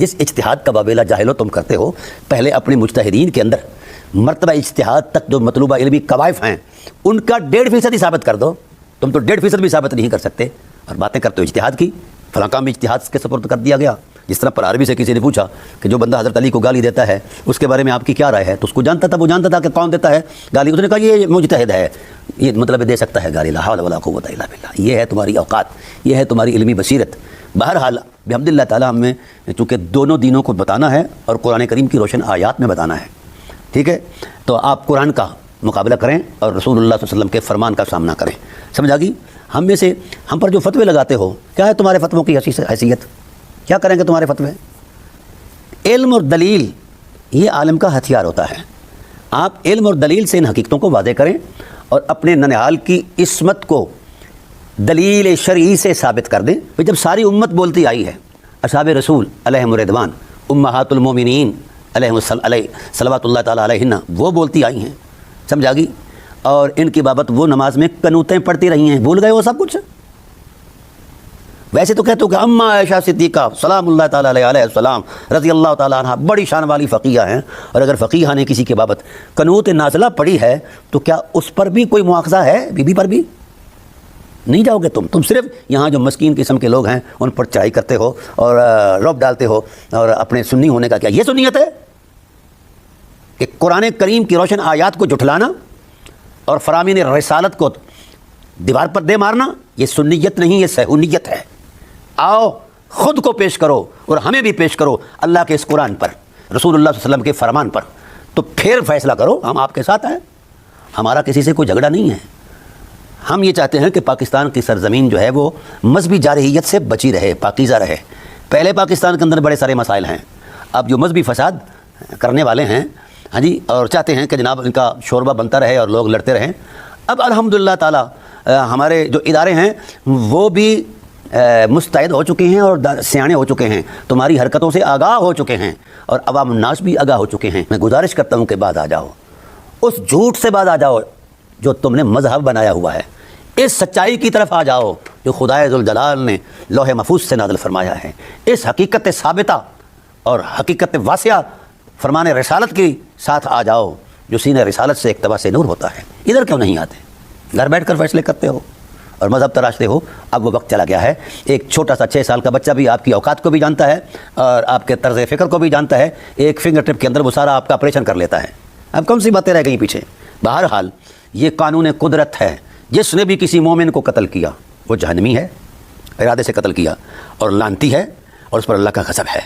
جس اجتہاد کا بابیلا جاہلو تم کرتے ہو، پہلے اپنے مجتہدین کے اندر مرتبہ اجتہاد تک جو مطلوبہ علمی قوائف ہیں ان کا 1.5% ہی ثابت کر دو. تم تو 1.5% بھی ثابت نہیں کر سکتے اور باتیں کرتے ہو اجتہاد کی. فلاں کام میں اجتہاد کے سپرد کر دیا گیا. جس طرح پر عربی سے کسی نے پوچھا کہ جو بندہ حضرت علی کو گالی دیتا ہے اس کے بارے میں آپ کی کیا رائے ہے، تو اس کو جانتا تھا، وہ جانتا تھا کہ کون دیتا ہے گالی. اس نے کہا یہ مجتہد ہے، یہ مطلب دے سکتا ہے گالی. لا حول ولا قوت الا باللہ. یہ ہے تمہاری اوقات، یہ ہے تمہاری علمی بصیرت. بہرحال بحمد اللہ تعالیٰ ہم میں چونکہ دونوں دینوں کو بتانا ہے اور قرآن کریم کی روشن آیات میں بتانا ہے، ٹھیک ہے، تو آپ قرآن کا مقابلہ کریں اور رسول اللہ صلی اللہ علیہ وسلم کے فرمان کا سامنا کریں. سمجھ آ گئی؟ ہم میں سے ہم پر جو فتوے لگاتے ہو، کیا ہے تمہارے فتووں کی حیثیت؟ کیا کریں گے تمہارے فتوے؟ علم اور دلیل یہ عالم کا ہتھیار ہوتا ہے. آپ علم اور دلیل سے ان حقیقتوں کو واضح کریں اور اپنے ننہال کی عصمت کو دلیل شرعی سے ثابت کر دیں. جب ساری امت بولتی آئی ہے، اصحاب رسول علیہم الرضوان، امہات المومنین علیہم صلوات اللہ تعالیٰ علیہن، وہ بولتی آئی ہیں. سمجھا گی؟ اور ان کی بابت وہ نماز میں قنوتیں پڑھتی رہی ہیں. بھول گئے وہ سب کچھ؟ ویسے تو کہتے ہو کہ اما عائشہ صدیقہ سلام اللہ تعالیٰ علیہ السلام رضی اللہ تعالیٰ عنہ بڑی شان والی فقیہ ہیں، اور اگر فقیہ نے کسی کے بابت قنوت نازلہ پڑھی ہے تو کیا اس پر بھی کوئی مواخذہ ہے؟ بی بی پر بھی نہیں جاؤ گے تم صرف یہاں جو مسکین قسم کے لوگ ہیں ان پر چڑھائی کرتے ہو اور روب ڈالتے ہو اور اپنے سنی ہونے کا کیا یہ سنیت ہے کہ قرآن کریم کی روشن آیات کو جھٹلانا اور فرامین رسالت کو دیوار پر دے مارنا؟ یہ سنیت نہیں، یہ صہیونیت ہے. آؤ خود کو پیش کرو اور ہمیں بھی پیش کرو اللہ کے اس قرآن پر، رسول اللہ صلی اللہ علیہ وسلم کے فرمان پر، تو پھر فیصلہ کرو. ہم آپ کے ساتھ ہیں، ہمارا کسی سے کوئی جھگڑا نہیں ہے. ہم یہ چاہتے ہیں کہ پاکستان کی سرزمین جو ہے وہ مذہبی جارحیت سے بچی رہے، پاکیزہ رہے. پہلے پاکستان کے اندر بڑے سارے مسائل ہیں، اب جو مذہبی فساد کرنے والے ہیں ہاں جی، اور چاہتے ہیں کہ جناب ان کا شوربہ بنتا رہے اور لوگ لڑتے رہیں. اب الحمدللہ تعالیٰ ہمارے جو ادارے ہیں وہ بھی مستعد ہو چکے ہیں اور سیانے ہو چکے ہیں، تمہاری حرکتوں سے آگاہ ہو چکے ہیں، اور عوام الناس بھی آگاہ ہو چکے ہیں. میں گزارش کرتا ہوں کہ بعد آ جاؤ، اس جھوٹ سے بعد آ جاؤ جو تم نے مذہب بنایا ہوا ہے. اس سچائی کی طرف آ جاؤ جو خدائے ذوالجلال نے لوح محفوظ سے نازل فرمایا ہے. اس حقیقت ثابتہ اور حقیقت واسعہ فرمان رسالت کے ساتھ آ جاؤ جو سینہ رسالت سے اقتباس نور ہوتا ہے. ادھر کیوں نہیں آتے؟ گھر بیٹھ کر فیصلے کرتے ہو اور مذہب تراشتے ہو. اب وہ وقت چلا گیا ہے، ایک چھوٹا سا 6 سال کا بچہ بھی آپ کی اوقات کو بھی جانتا ہے اور آپ کے طرز فکر کو بھی جانتا ہے. ایک فنگر ٹپ کے اندر وہ سارا آپ کا آپریشن کر لیتا ہے. اب کون سی باتیں رہ گئی پیچھے؟ بہرحال یہ قانون قدرت ہے. جس نے بھی کسی مومن کو قتل کیا وہ جہنمی ہے، ارادے سے قتل کیا اور لعنتی ہے، اور اس پر اللہ کا غضب ہے.